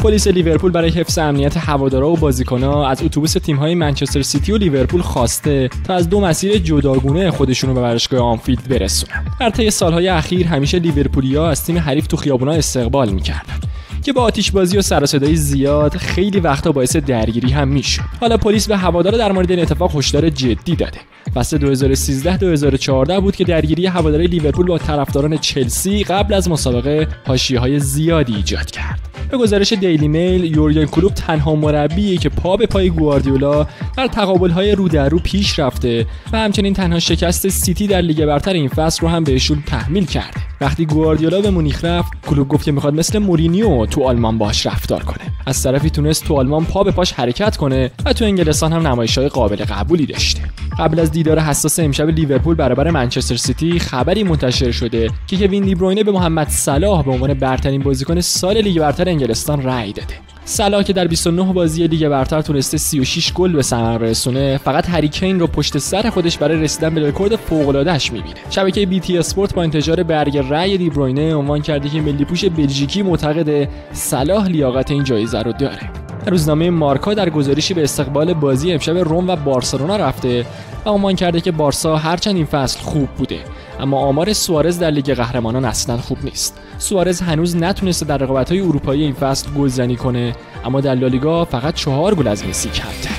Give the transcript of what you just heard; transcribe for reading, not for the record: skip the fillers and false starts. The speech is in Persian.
پلیس لیورپول برای حفظ امنیت هوادارا و بازیکن‌ها از اتوبوس تیم‌های منچستر سیتی و لیورپول خواسته تا از دو مسیر جداگونه خودشون رو به ورزشگاه آنفیلد برسونن. در طی سال‌های اخیر همیشه لیورپولیا از تیم حریف تو خیابونا استقبال می‌کردن که با آتش‌بازی و سر و صدای زیاد خیلی وقتا باعث درگیری هم میشد. حالا پلیس به هوادارا در مورد این اتفاق هشدار جدی داده. فصل 2013-2014 بود که درگیری هواداری لیورپول با طرفداران چلسی قبل از مسابقه حاشیه‌های زیادی ایجاد کرد. به گزارش دیلی میل، یورگن کلوپ تنها مربیه که پا به پای گواردیولا در تقابل‌های رو در رو پیش رفته و همچنین تنها شکست سیتی در لیگ برتر این فصل رو هم بهشون تحمیل کرده. وقتی گواردیولا به مونیخ رفت، کلوپ گفت که میخواد مثل مورینیو تو آلمان باش رفتار کنه. از طرفی تونست تو آلمان پا به پاش حرکت کنه و تو انگلستان هم نمایش‌های قابل قبولی داشته. قبل از دیدار حساس امشب لیورپول برابر منچستر سیتی خبری منتشر شده که کوین دی بروینه به محمد صلاح به عنوان برترین بازیکن سال لیگ برتر انگلستان رأی داده. صلاح که در 29 بازی لیگ برتر تونسته 36 گل به ثمر برسونه، فقط هری کین رو پشت سر خودش برای رسیدن به رکورد فوق‌العاده‌اش می‌بینه. شبکه BT اسپورت با انتشار برگ رأی دی بروینه عنوان کرده که ملی‌پوش بلژیکی معتقد صلاح لیاقت این جایزه رو داره. روزنامه مارکا در گزارشی به استقبال بازی امشب روم و بارسلونا رفته و عنوان کرده که بارسا هرچند این فصل خوب بوده، اما آمار سوارز در لیگ قهرمانان اصلا خوب نیست. سوارز هنوز نتونسته در رقابت‌های اروپایی این فصل گلزنی کنه، اما در لالیگا فقط 4 گل از مسی کمتر.